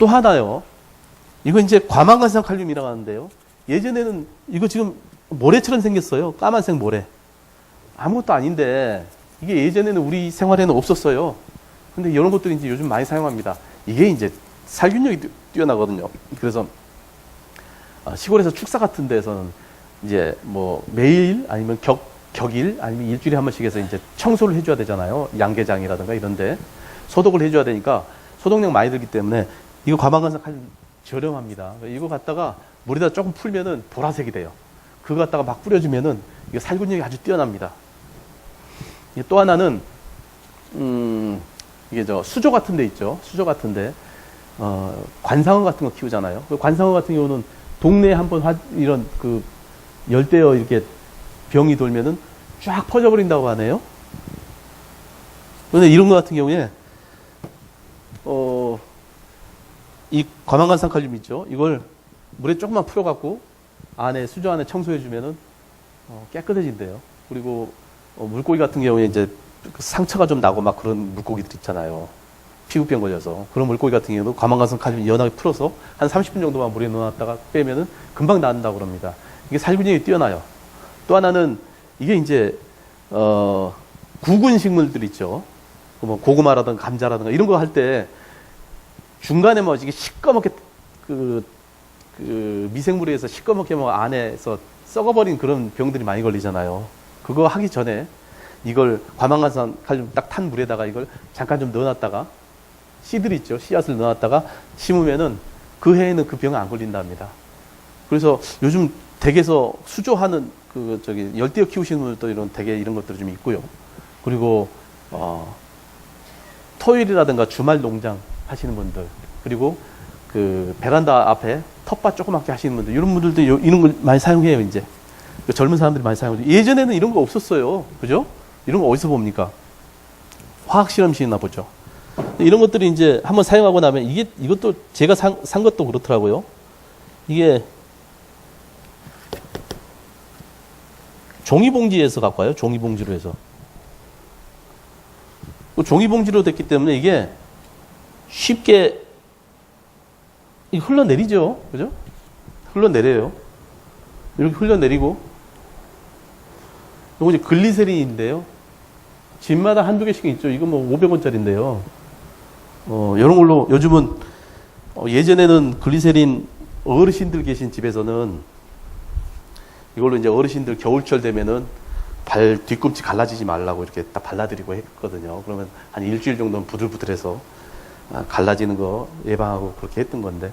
또 하나요. 이거 이제 과망간산 칼륨이라고 하는데요. 예전에는 이거 지금 모래처럼 생겼어요. 까만색 모래. 아무것도 아닌데 이게 예전에는 우리 생활에는 없었어요. 근데 이런 것들이 이제 요즘 많이 사용합니다. 이게 이제 살균력이 뛰어나거든요. 그래서 시골에서 축사 같은 데서는 이제 뭐 매일 아니면 격일 아니면 일주일에 한 번씩 해서 이제 청소를 해줘야 되잖아요. 양계장이라든가 이런데 소독을 해줘야 되니까 소독력 많이 들기 때문에 이거 과망간산 칼륨 저렴합니다. 이거 갖다가 물에다 조금 풀면은 보라색이 돼요. 그거 갖다가 막 뿌려주면은 이거 살균력이 아주 뛰어납니다. 또 하나는 이게 수조 같은 데 있죠. 수조 같은 데 관상어 같은 거 키우잖아요. 그 관상어 같은 경우는 동네에 한번 이런 그 열대어 이렇게 병이 돌면은 쫙 퍼져버린다고 하네요. 그런데 이런 거 같은 경우에 이 과망간산 칼륨 있죠. 이걸 물에 조금만 풀어갖고 안에 수조 안에 청소해주면은 깨끗해진대요. 그리고 물고기 같은 경우에 이제 상처가 좀 나고 막 그런 물고기들 있잖아요. 피부병 걸려서 그런 물고기 같은 경우도 과망간산 칼륨 연하게 풀어서 한 30분 정도만 물에 넣어놨다가 빼면은 금방 낫는다고 그럽니다. 이게 살균력이 뛰어나요. 또 하나는 이게 이제 구근 식물들 있죠. 뭐 고구마라든가 감자라든가 이런 거 할 때 중간에 뭐 이게 시꺼멓게 그 미생물에 의해서 시꺼멓게 뭐 안에서 썩어버린 그런 병들이 많이 걸리잖아요. 그거 하기 전에 이걸 과망간산 칼륨 딱 탄 물에다가 이걸 잠깐 좀 넣어놨다가 씨들 있죠. 씨앗을 넣어놨다가 심으면은 그 해에는 그 병에 안 걸린답니다. 그래서 요즘 댁에서 수조하는 열대어 키우시는 분들도 이런 댁에 이런 것들이 좀 있고요. 그리고 토요일이라든가 주말 농장 하시는 분들, 그리고 그 베란다 앞에 텃밭 조그맣게 하시는 분들, 이런 분들도 이런 걸 많이 사용해요. 이제 젊은 사람들이 많이 사용해요. 예전에는 이런 거 없었어요. 그죠? 이런 거 어디서 봅니까? 화학 실험실이나 보죠. 이런 것들이 이제 한번 사용하고 나면 이것도 제가 산 것도 그렇더라고요. 이게 종이봉지에서 갖고 와요. 종이봉지로 해서. 종이봉지로 됐기 때문에 이게 쉽게 흘러내리죠. 그죠? 흘러내려요. 이렇게 흘러내리고. 이거 이제 글리세린인데요. 집마다 한두 개씩 있죠. 이거 뭐 500원짜리인데요. 이런 걸로 요즘은 예전에는 글리세린 어르신들 계신 집에서는 이걸로 이제 어르신들 겨울철 되면은 발 뒤꿈치 갈라지지 말라고 이렇게 딱 발라드리고 했거든요. 그러면 한 일주일 정도는 부들부들해서 갈라지는 거 예방하고 그렇게 했던 건데,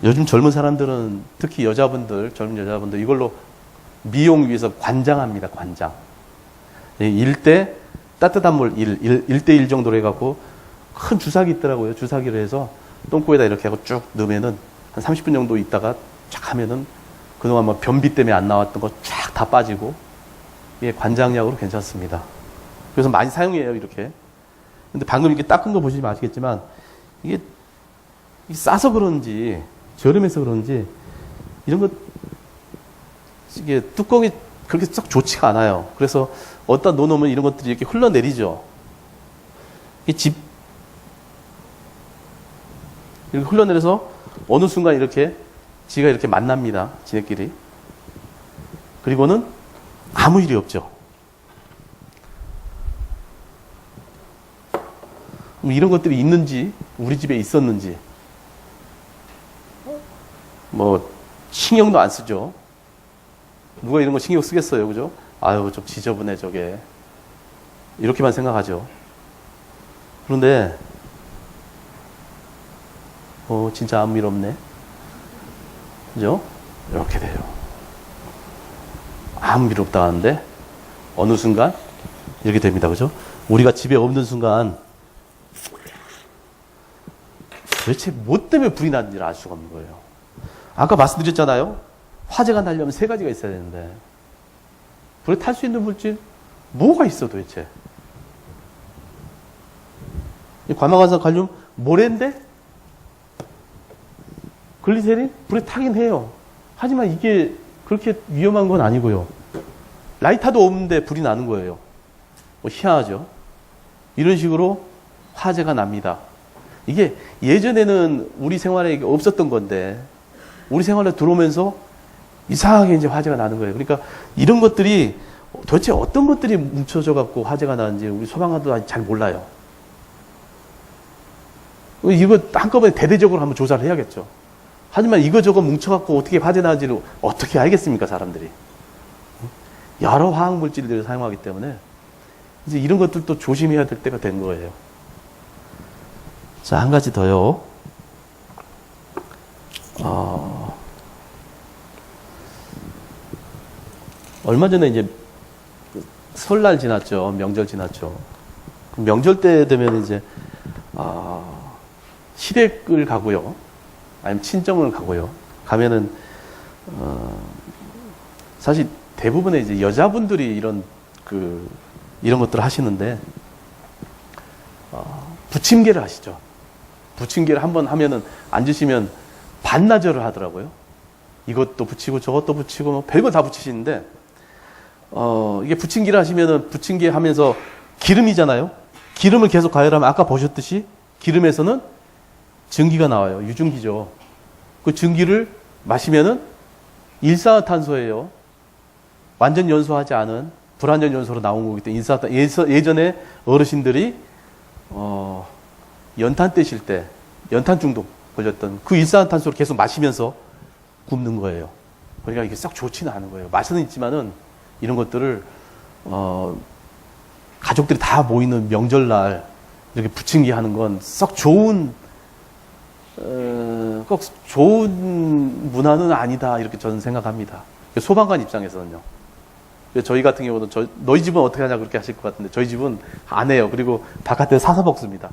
요즘 젊은 사람들은 특히 젊은 여자분들 이걸로 미용 위해서 관장합니다. 관장. 일대 따뜻한 물 1대1 정도로 해갖고 큰 주사기 있더라고요. 주사기를 해서 똥꼬에다 이렇게 하고 쭉 넣으면은 한 30분 정도 있다가 쫙 하면은 그동안 뭐 변비 때문에 안 나왔던 거 쫙 다 빠지고, 이게 관장약으로 괜찮습니다. 그래서 많이 사용해요, 이렇게. 근데 방금 이렇게 닦은 거 보시면 아시겠지만, 이게 싸서 그런지, 저렴해서 그런지, 이런 것, 이게 뚜껑이 그렇게 썩 좋지가 않아요. 그래서 어디다 넣어놓으면 이런 것들이 이렇게 흘러내리죠. 이렇게 흘러내려서 어느 순간 이렇게 지가 이렇게 만납니다. 지네끼리. 그리고는 아무 일이 없죠. 이런 것들이 있는지, 우리 집에 있었는지, 뭐, 신경도 안 쓰죠. 누가 이런 거 신경 쓰겠어요, 그죠? 아유, 좀 지저분해, 저게. 이렇게만 생각하죠. 그런데, 진짜 아무 일 없네. 그죠? 이렇게 돼요. 아무 일 없다 하는데, 어느 순간, 이렇게 됩니다, 그죠? 우리가 집에 없는 순간, 도대체 뭐 때문에 불이 났는지를 알 수가 없는 거예요. 아까 말씀드렸잖아요. 화재가 나려면 세 가지가 있어야 되는데, 불에 탈 수 있는 물질 뭐가 있어 도대체? 이 과망간산 칼륨 모래인데 글리세린 불에 타긴 해요. 하지만 이게 그렇게 위험한 건 아니고요. 라이터도 없는데 불이 나는 거예요. 희한하죠. 이런 식으로 화재가 납니다. 이게 예전에는 우리 생활에 이게 없었던 건데 우리 생활에 들어오면서 이상하게 이제 화제가 나는 거예요. 그러니까 이런 것들이 도대체 어떤 것들이 뭉쳐져 갖고 화제가 나는지 우리 소방관도 아직 잘 몰라요. 이거 한꺼번에 대대적으로 한번 조사를 해야겠죠. 하지만 이거저거 뭉쳐갖고 어떻게 화재 나는지를 어떻게 알겠습니까, 사람들이. 여러 화학물질들을 사용하기 때문에 이제 이런 것들도 조심해야 될 때가 된 거예요. 자, 한 가지 더요. 얼마 전에 이제 설날 지났죠. 명절 지났죠. 명절 때 되면 이제, 시댁을 가고요. 아니면 친정을 가고요. 가면은, 사실 대부분의 이제 여자분들이 이런 것들을 하시는데, 부침개를 하시죠. 부침개를 한번 하면은 앉으시면 반나절을 하더라고요. 이것도 붙이고 저것도 붙이고 뭐 별거 다 붙이시는데, 이게 부침개를 하시면은 부침개 하면서 기름이잖아요. 기름을 계속 가열하면 아까 보셨듯이 기름에서는 증기가 나와요. 유증기죠. 그 증기를 마시면은 일산화탄소예요. 완전 연소하지 않은 불완전 연소로 나온 거기 때문에 예전에 어르신들이 연탄 떼실 때 연탄 중독 걸렸던 그 일산화탄소를 계속 마시면서 굽는 거예요. 그러니까 이게 썩 좋지는 않은 거예요. 맛은 있지만은 이런 것들을 가족들이 다 모이는 명절날 이렇게 부침개 하는 건 썩 꼭 좋은 문화는 아니다 이렇게 저는 생각합니다. 소방관 입장에서는요. 저희 같은 경우는 너희 집은 어떻게 하냐 그렇게 하실 것 같은데 저희 집은 안 해요. 그리고 바깥에 사서 먹습니다.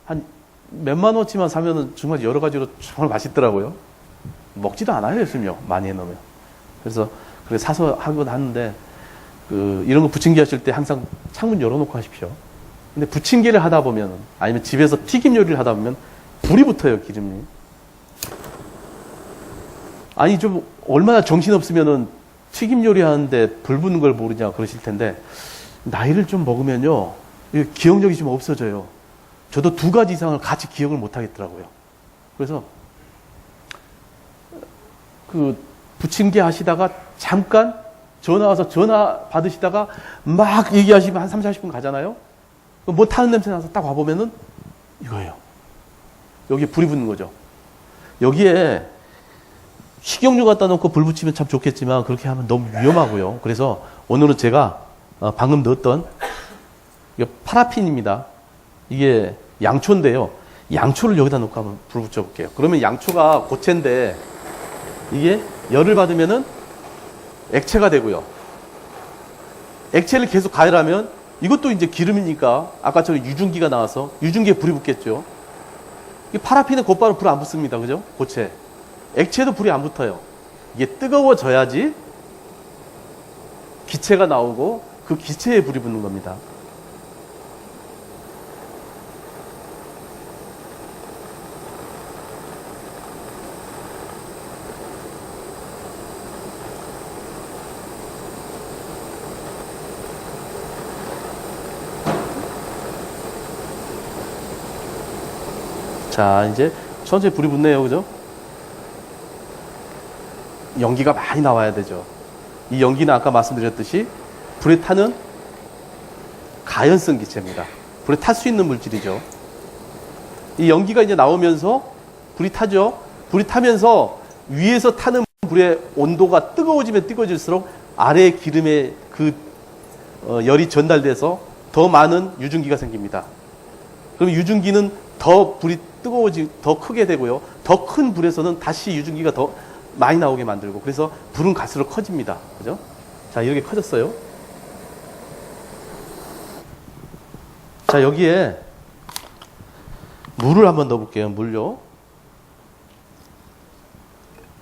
한 몇만 원치만 사면은 정말 여러 가지로 정말 맛있더라고요. 먹지도 않아요, 요즘요. 많이 해놓으면. 그래서 사서 하곤 하는데 이런 거 부침개 하실 때 항상 창문 열어놓고 하십시오. 근데 부침개를 하다 보면 아니면 집에서 튀김 요리를 하다 보면 불이 붙어요, 기름이. 아니 좀 얼마나 정신 없으면은 튀김 요리 하는데 불 붙는 걸 모르냐 그러실 텐데 나이를 좀 먹으면요 기억력이 좀 없어져요. 저도 2가지 이상을 같이 기억을 못 하겠더라고요. 그래서 부침개 하시다가 잠깐 전화 와서 전화 받으시다가 막 얘기하시면 한 3, 40분 가잖아요. 뭐 타는 냄새 나서 딱 와보면은 이거예요. 여기에 불이 붙는 거죠. 여기에 식용유 갖다 놓고 불 붙이면 참 좋겠지만 그렇게 하면 너무 위험하고요. 그래서 오늘은 제가 방금 넣었던 이게 파라핀입니다. 이게 양초인데요. 양초를 여기다 놓고 한번 불 붙여볼게요. 그러면 양초가 고체인데 이게 열을 받으면은 액체가 되고요. 액체를 계속 가열하면 이것도 이제 기름이니까 아까처럼 유증기가 나와서 유증기에 불이 붙겠죠. 이 파라핀은 곧바로 불 안 붙습니다. 그죠? 고체. 액체도 불이 안 붙어요. 이게 뜨거워져야지 기체가 나오고 그 기체에 불이 붙는 겁니다. 자, 이제 천천히 불이 붙네요. 그죠? 연기가 많이 나와야 되죠. 이 연기는 아까 말씀드렸듯이 불에 타는 가연성 기체입니다. 불에 탈 수 있는 물질이죠. 이 연기가 이제 나오면서 불이 타죠. 불이 타면서 위에서 타는 불의 온도가 뜨거워지면 뜨거워질수록 아래의 기름에 열이 전달돼서 더 많은 유증기가 생깁니다. 그럼 유증기는 더 불이 더 크게 되고요. 더 큰 불에서는 다시 유증기가 더 많이 나오게 만들고 그래서 불은 갈수록 커집니다. 그죠? 자, 이렇게 커졌어요. 자, 여기에 물을 한번 넣어볼게요. 물요.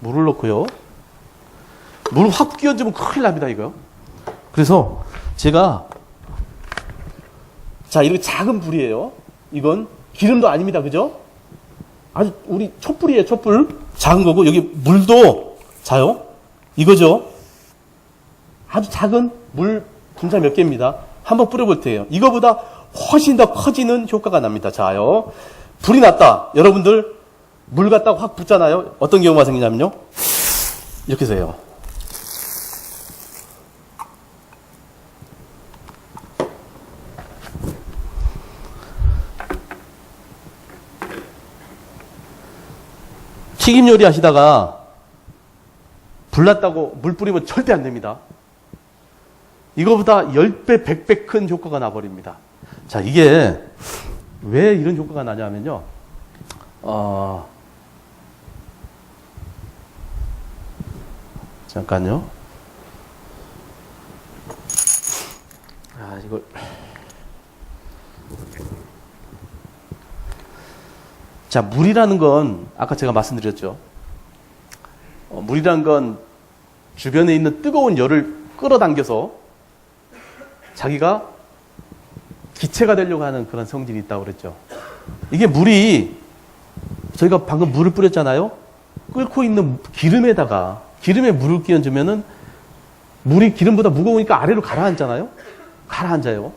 물을 넣고요. 물을 확 끼얹으면 큰일 납니다, 이거. 그래서 제가 자, 이렇게 작은 불이에요. 이건 기름도 아닙니다. 그죠? 아주 우리 촛불이에요. 촛불. 작은 거고 여기 물도 자요. 이거죠. 아주 작은 물 분자 몇 개입니다. 한번 뿌려볼 테예요. 이거보다 훨씬 더 커지는 효과가 납니다. 자요. 불이 났다. 여러분들 물 갖다가 확 붓잖아요. 어떤 경우가 생기냐면요. 이렇게 돼요. 튀김 요리 하시다가 불났다고 물 뿌리면 절대 안 됩니다. 이거보다 10배, 100배 큰 효과가 나버립니다. 자, 이게 왜 이런 효과가 나냐면요. 잠깐요. 이걸. 자, 물이라는 건, 아까 제가 말씀드렸죠. 물이라는 건 주변에 있는 뜨거운 열을 끌어당겨서 자기가 기체가 되려고 하는 그런 성질이 있다고 그랬죠. 이게 물이, 저희가 방금 물을 뿌렸잖아요. 끓고 있는 기름에 물을 끼얹으면은 물이 기름보다 무거우니까 아래로 가라앉잖아요. 가라앉아요.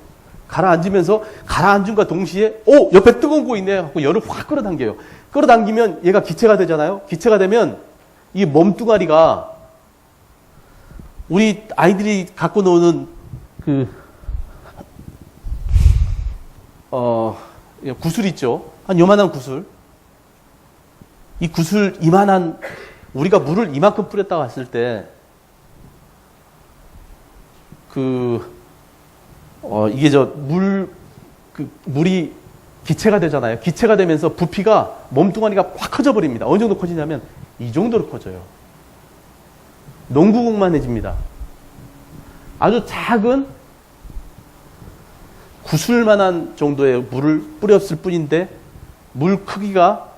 가라앉으면서 가라앉음과 동시에 옆에 뜨거운 거 있네 하고 열을 확 끌어당겨요. 끌어당기면 얘가 기체가 되잖아요. 기체가 되면 이 몸뚱아리가 우리 아이들이 갖고 노는 구슬 있죠. 한 요만한 구슬. 이 구슬 이만한, 우리가 물을 이만큼 뿌렸다고 했을 때 이게 물이 기체가 되잖아요. 기체가 되면서 부피가 몸뚱아리가 확 커져 버립니다. 어느 정도 커지냐면 이 정도로 커져요. 농구공만해집니다. 아주 작은 구슬만한 정도의 물을 뿌렸을 뿐인데 물 크기가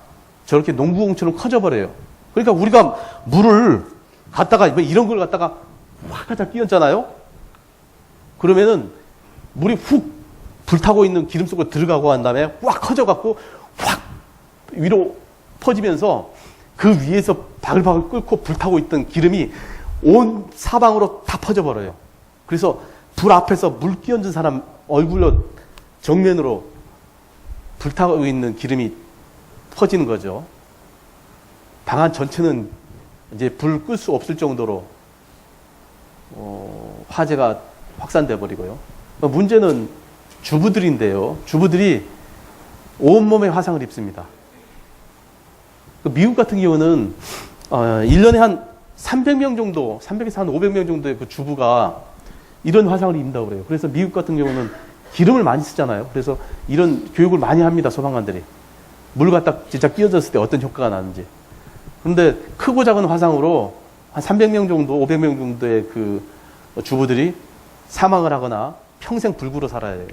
저렇게 농구공처럼 커져 버려요. 그러니까 우리가 물을 갖다가 이런 걸 갖다가 확 갖다 끼얹잖아요. 그러면은 물이 훅 불타고 있는 기름 속으로 들어가고 한 다음에 확 커져갖고 확 위로 퍼지면서 그 위에서 바글바글 끓고 불타고 있던 기름이 온 사방으로 다 퍼져버려요. 그래서 불 앞에서 물 끼얹은 사람 얼굴로 정면으로 불타고 있는 기름이 퍼지는 거죠. 방안 전체는 이제 불 끌 수 없을 정도로 화재가 확산돼 버리고요. 문제는 주부들인데요. 주부들이 온몸에 화상을 입습니다. 미국 같은 경우는 1년에 한 300명 정도, 300에서 한 500명 정도의 그 주부가 이런 화상을 입는다고 그래요. 그래서 미국 같은 경우는 기름을 많이 쓰잖아요. 그래서 이런 교육을 많이 합니다. 소방관들이. 물 갖다 진짜 끼얹었을 때 어떤 효과가 나는지. 그런데 크고 작은 화상으로 한 300명 정도, 500명 정도의 그 주부들이 사망을 하거나 평생 불구로 살아야 해요.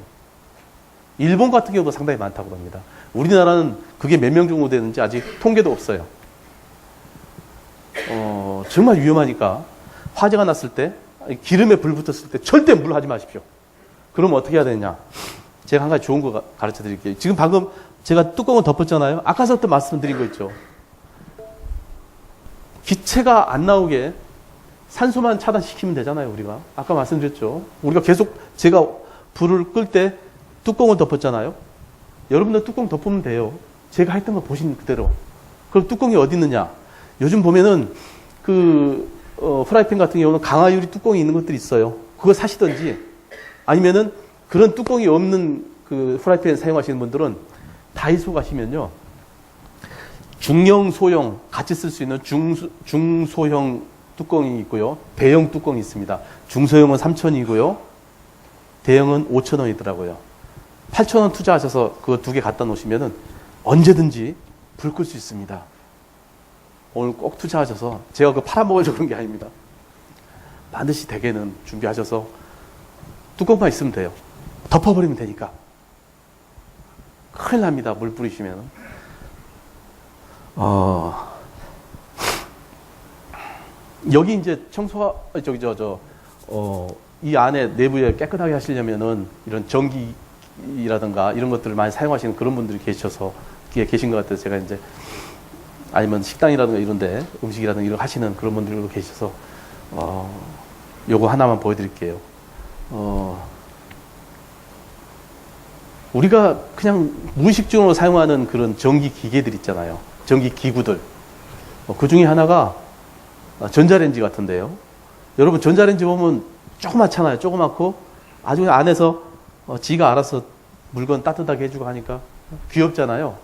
일본 같은 경우도 상당히 많다고 합니다. 우리나라는 그게 몇 명 정도 되는지 아직 통계도 없어요. 정말 위험하니까 화재가 났을 때, 기름에 불 붙었을 때 절대 물 하지 마십시오. 그럼 어떻게 해야 되냐? 제가 한 가지 좋은 거 가르쳐 드릴게요. 지금 방금 제가 뚜껑을 덮었잖아요. 아까부터 말씀드린 거 있죠. 기체가 안 나오게 산소만 차단시키면 되잖아요, 우리가. 아까 말씀드렸죠. 우리가 계속 제가 불을 끌 때 뚜껑을 덮었잖아요. 여러분들 뚜껑 덮으면 돼요. 제가 했던 거 보신 그대로. 그럼 뚜껑이 어디 있느냐? 요즘 보면은 프라이팬 같은 경우는 강화유리 뚜껑이 있는 것들이 있어요. 그거 사시든지 아니면은 그런 뚜껑이 없는 그 프라이팬 사용하시는 분들은 다이소 가시면요. 중형, 소형 같이 쓸 수 있는 중소형 뚜껑이 있고요. 대형 뚜껑이 있습니다. 중소형은 3,000원이고요. 대형은 5,000원이더라고요. 8,000원 투자하셔서 그거 두 개 갖다 놓으시면은 언제든지 불 끌 수 있습니다. 오늘 꼭 투자하셔서, 제가 그거 팔아먹으려고 그런 게 아닙니다. 반드시 대개는 준비하셔서 뚜껑만 있으면 돼요. 덮어버리면 되니까. 큰일 납니다. 물 뿌리시면. 여기 이제 이 안에 내부에 깨끗하게 하시려면은 이런 전기라든가 이런 것들을 많이 사용하시는 그런 분들이 계신 것 같아요. 제가 이제, 아니면 식당이라든가 이런데 음식이라든가 이런 거 하시는 그런 분들도 계셔서, 요거 하나만 보여드릴게요. 우리가 그냥 무의식적으로 사용하는 그런 전기 기계들 있잖아요. 전기 기구들. 그 중에 하나가 전자레인지 같은데요. 여러분 전자레인지 보면 조그맣잖아요. 조그맣고 아주 안에서 지가 알아서 물건 따뜻하게 해주고 하니까 귀엽잖아요.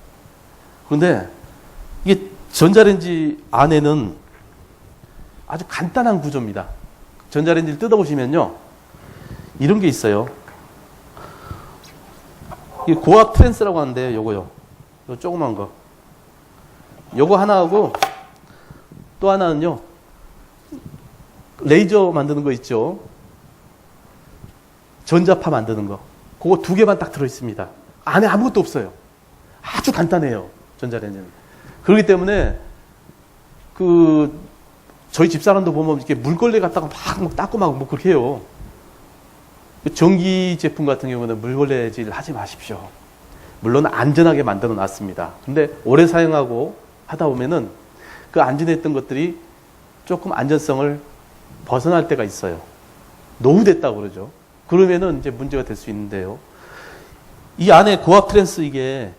그런데 이게 전자레인지 안에는 아주 간단한 구조입니다. 전자레인지를 뜯어보시면요. 이런 게 있어요. 이 고압 트랜스라고 하는데요. 요거요. 요 조그만 거. 요거 하나하고 또 하나는요. 레이저 만드는 거 있죠. 전자파 만드는 거. 그거 두 개만 딱 들어있습니다. 안에 아무것도 없어요. 아주 간단해요. 전자레인지는. 그렇기 때문에 저희 집사람도 보면 이렇게 물걸레 갖다가 막 닦고 막 뭐 그렇게 해요. 전기 제품 같은 경우는 물걸레질 하지 마십시오. 물론 안전하게 만들어 놨습니다. 근데 오래 사용하고 하다 보면은 그 안전했던 것들이 조금 안전성을 벗어날 때가 있어요. 노후됐다고 그러죠. 그러면은 이제 문제가 될 수 있는데요. 이 안에 고압 트랜스 이게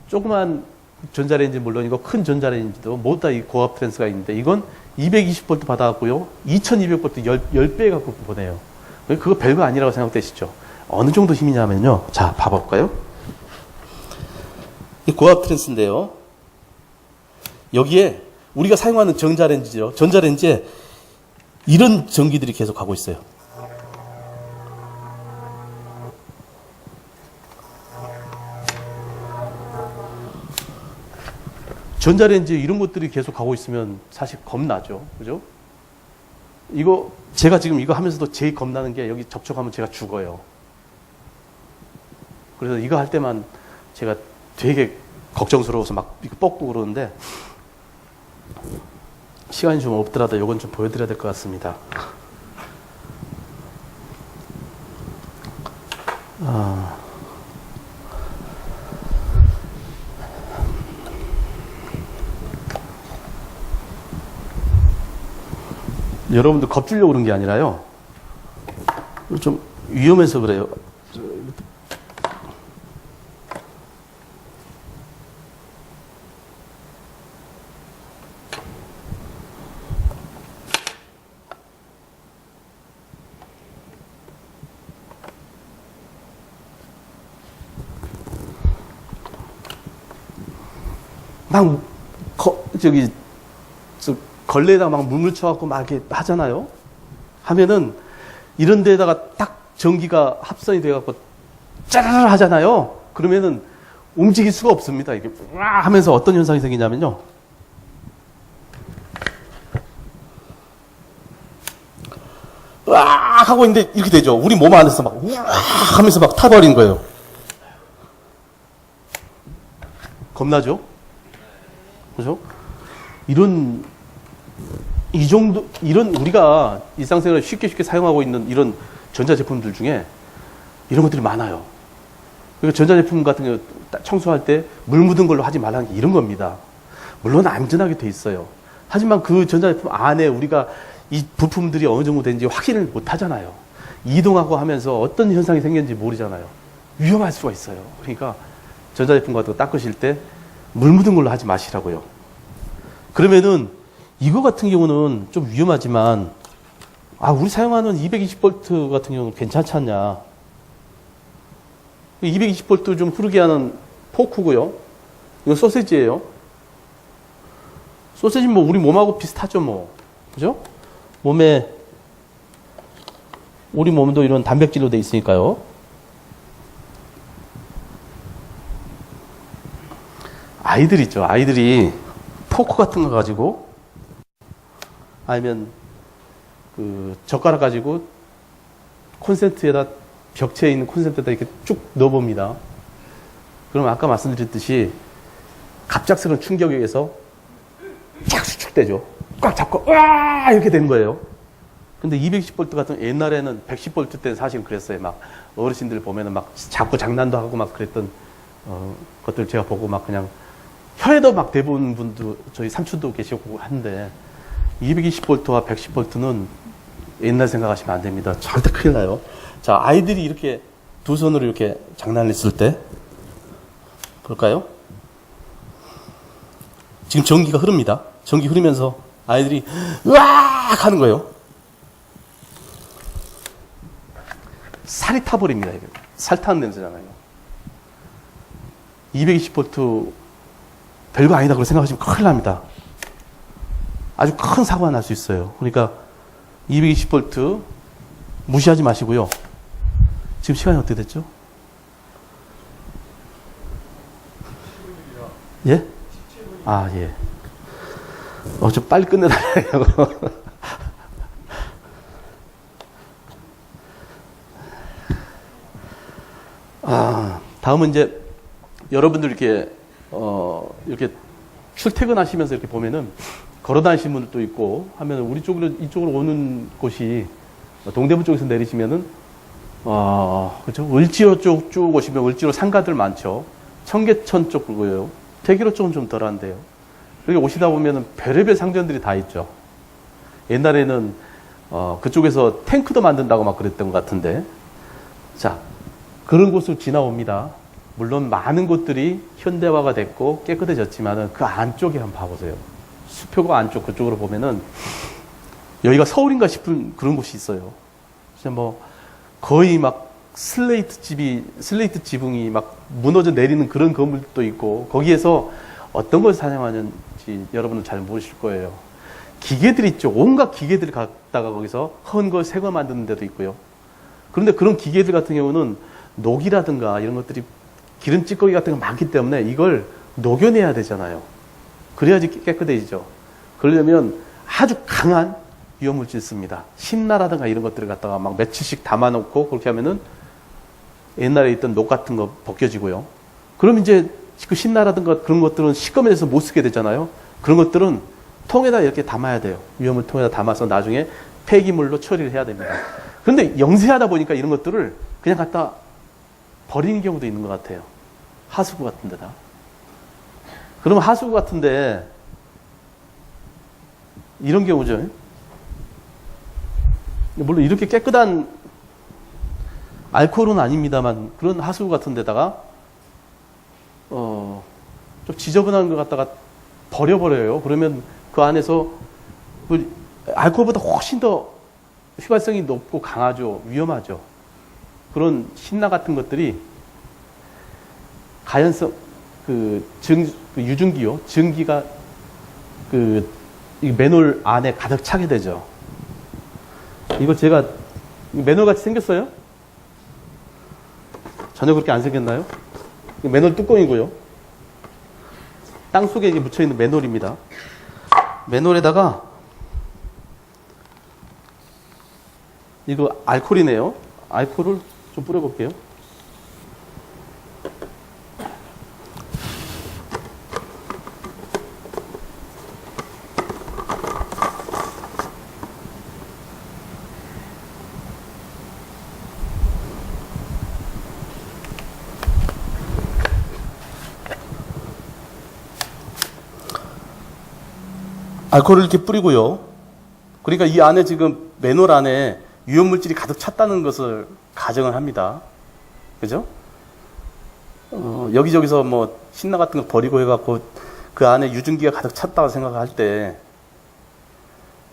조그만 전자레인지 물론이고 큰 전자레인지도 모두 다 이 고압 트랜스가 있는데 이건 220V 받아갖고요. 2200V 10배 갖고 보내요. 그거 별거 아니라고 생각되시죠? 어느 정도 힘이냐면요. 자, 봐볼까요? 이 고압 트랜스인데요. 여기에 우리가 사용하는 전자레인지죠. 전자레인지에 이런 전기들이 계속 가고 있어요. 전자레인지 이런 것들이 계속 가고 있으면 사실 겁나죠. 그죠? 이거, 제가 지금 이거 하면서도 제일 겁나는 게 여기 접촉하면 제가 죽어요. 그래서 이거 할 때만 제가 되게 걱정스러워서 막 이거 뻗고 그러는데 시간이 좀 없더라도 이건 좀 보여드려야 될 것 같습니다. 여러분들 겁주려고 그런 게 아니라요. 좀 위험해서 그래요. 막 걸레에다가 막 물 묻혀갖고 막 이렇게 하잖아요. 하면은 이런 데다가 딱 전기가 합선이 돼갖고 짜라라 하잖아요. 그러면은 움직일 수가 없습니다. 이게 와 하면서 어떤 현상이 생기냐면요. 와 하고 있는데 이렇게 되죠. 우리 몸 안에서 막 와 하면서 막 타버린 거예요. 겁나죠? 그죠? 이런 우리가 일상생활에 쉽게 사용하고 있는 이런 전자제품들 중에 이런 것들이 많아요. 그러니까 전자제품 같은 경우 청소할 때 물 묻은 걸로 하지 말라는 게 이런 겁니다. 물론 안전하게 돼 있어요. 하지만 그 전자제품 안에 우리가 이 부품들이 어느 정도 되는지 확인을 못 하잖아요. 이동하고 하면서 어떤 현상이 생겼는지 모르잖아요. 위험할 수가 있어요. 그러니까 전자제품 같은 거 닦으실 때 물 묻은 걸로 하지 마시라고요. 그러면은 이거 같은 경우는 좀 위험하지만 우리 사용하는 220V 같은 경우는 괜찮지 않냐. 220V 좀 흐르게 하는 포크고요. 이거 소세지예요. 소세지는 뭐 우리 몸하고 비슷하죠 뭐. 그죠? 우리 몸도 이런 단백질로 돼 있으니까요. 아이들 있죠. 아이들이 포크 같은 거 가지고 아니면 그 젓가락 가지고 콘센트에다 벽체에 있는 콘센트에다 이렇게 쭉 넣어봅니다. 그럼 아까 말씀드렸듯이 갑작스러운 충격에 의해서 착 되죠. 꽉 잡고 와 이렇게 된 거예요. 근데 220V 같은 옛날에는 110V 때는 사실 그랬어요. 막 어르신들 보면은 막 자꾸 장난도 하고 막 그랬던 것들 제가 보고 막 그냥 혀에도 막 대부분 분도 저희 삼촌도 계시고 한데 220V와 110V는 옛날 생각하시면 안 됩니다. 절대 큰일 나요. 자, 아이들이 이렇게 두 손으로 이렇게 장난했을 때 볼까요? 지금 전기가 흐릅니다. 전기 흐르면서 아이들이 으악 하는 거예요. 살이 타버립니다. 이게. 살 타는 냄새잖아요. 220V 별거 아니다 그렇게 생각하시면 큰일 납니다. 아주 큰 사고가 날 수 있어요. 그러니까 220V 무시하지 마시고요. 지금 시간이 어떻게 됐죠? 예? 아, 예. 좀 빨리 끝내달라요. 다음은 이제 여러분들 이렇게 출퇴근하시면서 이렇게 보면은 걸어 다니시는 분들도 있고 하면 우리 쪽으로 이쪽으로 오는 곳이 동대문 쪽에서 내리시면은 그렇죠. 을지로 쪽 쭉 오시면 을지로 상가들 많죠. 청계천 쪽 그거예요. 대기로 쪽은 좀 덜한데요. 여기 오시다 보면은 별의별 상점들이 다 있죠. 옛날에는 그쪽에서 탱크도 만든다고 막 그랬던 것 같은데, 자 그런 곳을 지나옵니다. 물론 많은 곳들이 현대화가 됐고 깨끗해졌지만은 그 안쪽에 한번 봐보세요. 수표구 안쪽 그쪽으로 보면은 여기가 서울인가 싶은 그런 곳이 있어요. 진짜 뭐 거의 막 슬레이트 지붕이 막 무너져 내리는 그런 건물도 있고 거기에서 어떤 걸 사용하는지 여러분은 잘 모르실 거예요. 기계들 있죠. 온갖 기계들을 갖다가 거기서 헌 걸 새 거 만드는 데도 있고요. 그런데 그런 기계들 같은 경우는 녹이라든가 이런 것들이 기름 찌꺼기 같은 거 많기 때문에 이걸 녹여내야 되잖아요. 그래야지 깨끗해지죠. 그러려면 아주 강한 위험물질 씁니다. 신나라든가 이런 것들을 갖다가 막 며칠씩 담아놓고 그렇게 하면은 옛날에 있던 녹 같은 거 벗겨지고요. 그럼 이제 그 신나라든가 그런 것들은 시꺼매져서 못 쓰게 되잖아요. 그런 것들은 통에다 이렇게 담아야 돼요. 위험물 통에다 담아서 나중에 폐기물로 처리를 해야 됩니다. 그런데 영세하다 보니까 이런 것들을 그냥 갖다 버리는 경우도 있는 것 같아요. 하수구 같은 데다. 그러면 하수구 같은데 이런 경우죠. 물론 이렇게 깨끗한 알코올은 아닙니다만 그런 하수구 같은 데다가 좀 지저분한 것 갖다가 버려버려요. 그러면 그 안에서 알코올보다 훨씬 더 휘발성이 높고 강하죠. 위험하죠. 그런 신나 같은 것들이 가연성 유증기요. 증기가 이 맨홀 안에 가득 차게 되죠. 이거 제가 맨홀 같이 생겼어요? 전혀 그렇게 안 생겼나요? 맨홀 뚜껑이고요. 땅 속에 이게 묻혀있는 맨홀입니다. 맨홀에다가 이거 알코올이네요. 알코올을 좀 뿌려볼게요. 알코올을 이렇게 뿌리고요. 그러니까 이 안에 지금 맨홀 안에 위험물질이 가득 찼다는 것을 가정을 합니다. 그죠? 여기저기서 뭐 신나 같은 거 버리고 해갖고 그 안에 유증기가 가득 찼다고 생각할 때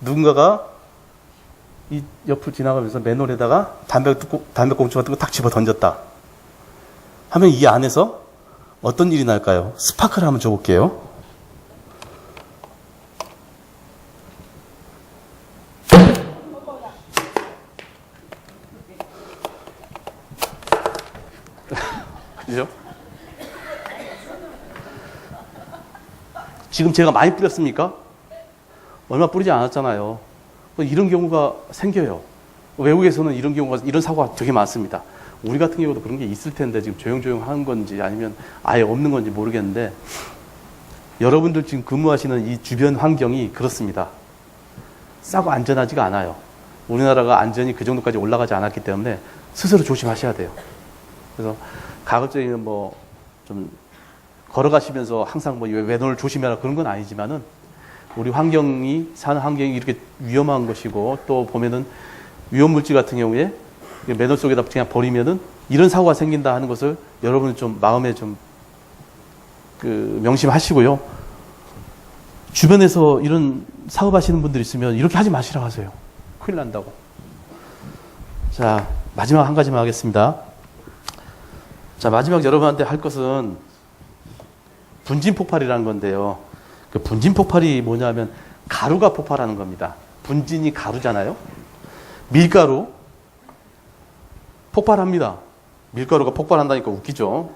누군가가 이 옆을 지나가면서 맨홀에다가 담배꽁초 같은 거 탁 집어 던졌다 하면 이 안에서 어떤 일이 날까요? 스파크를 한번 줘볼게요. 그죠? 지금 제가 많이 뿌렸습니까? 얼마 뿌리지 않았잖아요. 이런 경우가 생겨요. 외국에서는 이런 사고가 되게 많습니다. 우리 같은 경우도 그런 게 있을 텐데 지금 조용조용 하는 건지 아니면 아예 없는 건지 모르겠는데 여러분들 지금 근무하시는 이 주변 환경이 그렇습니다. 싸고 안전하지가 않아요. 우리나라가 안전이 그 정도까지 올라가지 않았기 때문에 스스로 조심하셔야 돼요. 그래서 가급적이면 뭐 좀 걸어가시면서 항상 뭐 맨홀 조심해라 그런 건 아니지만은 우리 환경이 사는 환경이 이렇게 위험한 것이고 또 보면은 위험물질 같은 경우에 맨홀 속에다 그냥 버리면은 이런 사고가 생긴다 하는 것을 여러분은 좀 마음에 좀 명심하시고요. 주변에서 이런 사업하시는 분들 있으면 이렇게 하지 마시라고 하세요. 큰일 난다고. 자, 마지막 한 가지만 하겠습니다. 자, 마지막 여러분한테 할 것은 분진 폭발이라는 건데요. 그 분진 폭발이 뭐냐면 가루가 폭발하는 겁니다. 분진이 가루잖아요. 밀가루 폭발합니다. 밀가루가 폭발한다니까 웃기죠.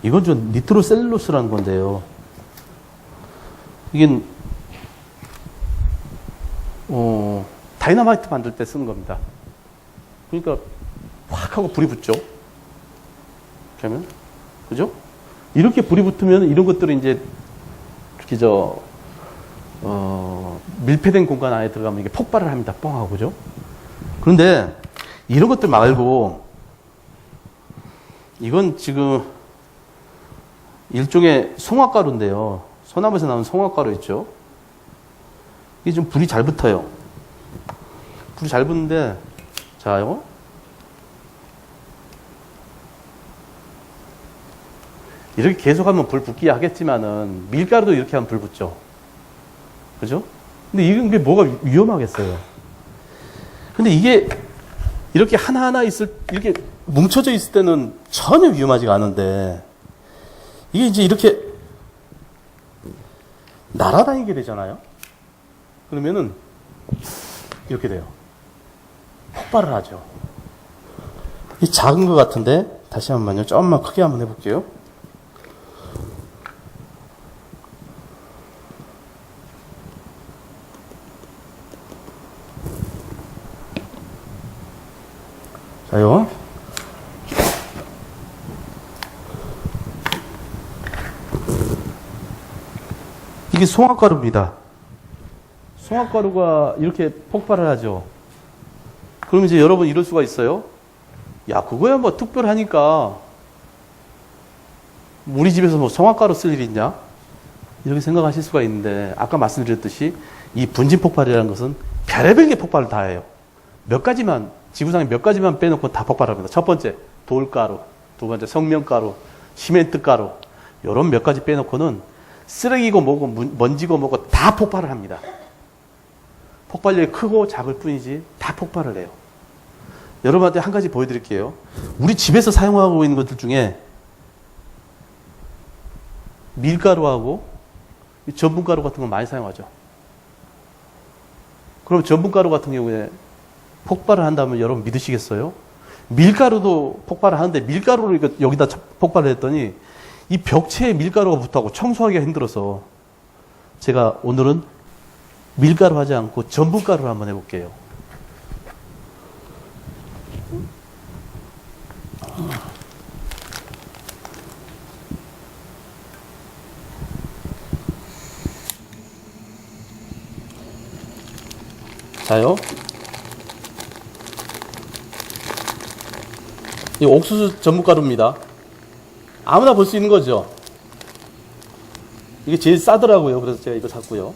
이건 좀 니트로셀룰로스라는 건데요. 이게 다이너마이트 만들 때 쓰는 겁니다. 그러니까 확 하고 불이 붙죠. 그러면 그죠? 이렇게 불이 붙으면 이런 것들은 이제 특히 밀폐된 공간 안에 들어가면 이게 폭발을 합니다. 뻥 하고 그죠? 그런데 이런 것들 말고 이건 지금 일종의 송화가루인데요. 소나무에서 나온 송화가루 있죠? 이게 좀 불이 잘 붙어요. 불이 잘 붙는데, 자, 이거. 이렇게 계속하면 불 붙기 하겠지만은, 밀가루도 이렇게 하면 불 붙죠. 그죠? 근데 이게 뭐가 위험하겠어요. 근데 이게 이렇게 하나하나 이렇게 뭉쳐져 있을 때는 전혀 위험하지가 않은데, 이게 이제 이렇게 날아다니게 되잖아요. 그러면은 이렇게 돼요. 폭발을 하죠. 이 작은 것 같은데 다시 한 번만요. 조금만 크게 한번 해볼게요. 자요. 이게 송화가루입니다. 송화가루가 이렇게 폭발을 하죠. 그럼 이제 여러분 이럴 수가 있어요. 야, 그거야 뭐 특별하니까 우리 집에서 뭐 송화가루 쓸 일이 있냐? 이렇게 생각하실 수가 있는데 아까 말씀드렸듯이 이 분진 폭발이라는 것은 별의별 게 폭발을 다 해요. 몇 가지만 지구상에 몇 가지만 빼놓고 다 폭발합니다. 첫 번째 돌가루, 두 번째 성면가루, 시멘트 가루 이런 몇 가지 빼놓고는 쓰레기고 뭐고 먼지고 뭐고 다 폭발을 합니다. 폭발력이 크고 작을 뿐이지 다 폭발을 해요. 여러분한테 한 가지 보여드릴게요. 우리 집에서 사용하고 있는 것들 중에 밀가루하고 전분가루 같은 거 많이 사용하죠. 그럼 전분가루 같은 경우에 폭발을 한다면 여러분 믿으시겠어요? 밀가루도 폭발을 하는데 밀가루를 여기다 폭발을 했더니 이 벽체에 밀가루가 붙어갖고 청소하기가 힘들어서 제가 오늘은 밀가루 하지 않고 전분가루를 한번 해볼게요. 자요. 이 옥수수 전분가루입니다. 아무나 볼 수 있는 거죠. 이게 제일 싸더라고요. 그래서 제가 이거 샀고요.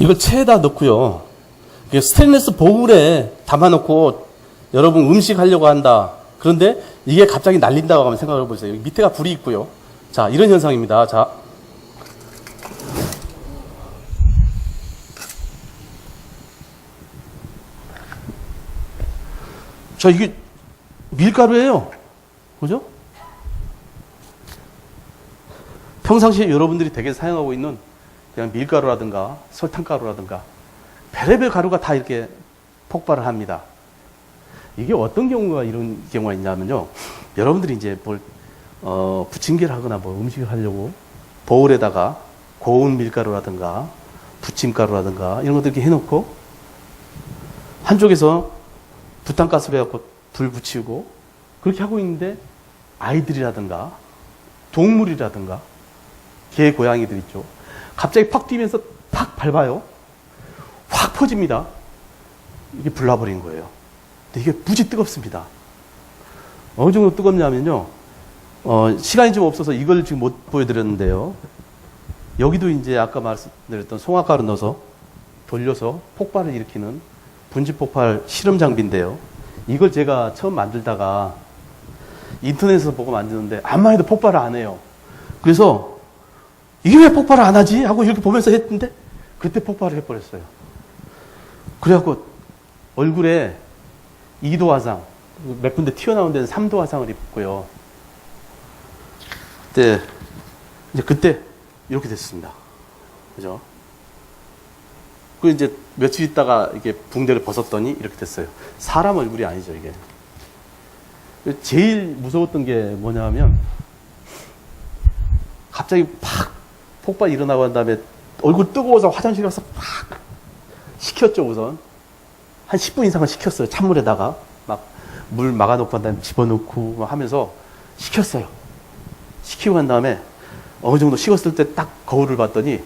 이걸 체에다 넣고요. 스테인리스 보울에 담아놓고 여러분 음식 하려고 한다. 그런데 이게 갑자기 날린다고 하면 생각을 해보세요. 여기 밑에가 불이 있고요. 자, 이런 현상입니다. 자. 자, 이게 밀가루예요. 그죠? 평상시에 여러분들이 되게 사용하고 있는 그냥 밀가루라든가 설탕가루라든가 별의별 가루가 다 이렇게 폭발을 합니다. 이게 어떤 경우가 이런 경우가 있냐면요. 여러분들이 이제 부침개를 하거나 뭐 음식을 하려고 보울에다가 고운 밀가루라든가 부침가루라든가 이런 것들 이렇게 해놓고 한쪽에서 부탄가스를 해갖고 불 붙이고 그렇게 하고 있는데 아이들이라든가 동물이라든가 개, 고양이들 있죠. 갑자기 팍 뛰면서 팍 밟아요. 확 퍼집니다. 이게 불나버린 거예요. 근데 이게 무지 뜨겁습니다. 어느 정도 뜨겁냐면요. 시간이 좀 없어서 이걸 지금 못 보여드렸는데요. 여기도 이제 아까 말씀드렸던 송화가루 넣어서 돌려서 폭발을 일으키는 분지 폭발 실험 장비인데요. 이걸 제가 처음 만들다가 인터넷에서 보고 만드는데 암만 해도 폭발을 안 해요. 그래서 이게 왜 폭발을 안 하지? 하고 이렇게 보면서 했는데 그때 폭발을 해버렸어요. 그래갖고 얼굴에 2도 화상, 몇 군데 튀어나온 데는 3도 화상을 입고요. 그때 이렇게 됐습니다. 그죠? 그 이제 며칠 있다가 이게 붕대를 벗었더니 이렇게 됐어요. 사람 얼굴이 아니죠, 이게. 제일 무서웠던 게 뭐냐면 갑자기 팍 폭발 일어나고 난 다음에 얼굴 뜨거워서 화장실 가서 팍 식혔죠, 우선. 한 10분 이상은 식혔어요. 찬물에다가 막 물 막아놓고 한 다음에 집어넣고 막 하면서 식혔어요. 식히고 난 다음에 어느 정도 식었을 때 딱 거울을 봤더니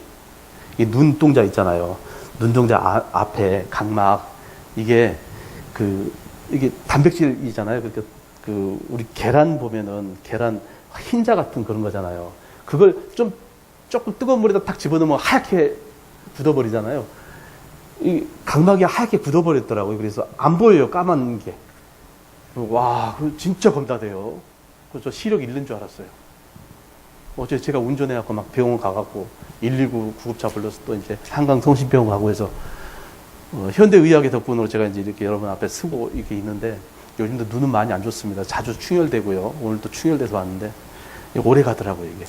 이 눈동자 있잖아요. 눈동자 앞에 각막 이게 단백질이잖아요. 그러니까 우리 계란 보면은 계란 흰자 같은 그런 거잖아요. 그걸 조금 뜨거운 물에다 딱 집어넣으면 하얗게 굳어버리잖아요. 이 각막이 하얗게 굳어버렸더라고요. 그래서 안 보여요, 까만 게. 와, 진짜 겁나대요. 그래서 저 시력 잃는 줄 알았어요. 어제 제가 운전해갖고 막 병원 가갖고 119 구급차 불러서 또 이제 한강성심병원 가고 해서 현대의학의 덕분으로 제가 이제 이렇게 여러분 앞에 쓰고 이렇게 있는데 요즘도 눈은 많이 안 좋습니다. 자주 충혈되고요. 오늘 또 충혈돼서 왔는데 오래 가더라고요, 이게.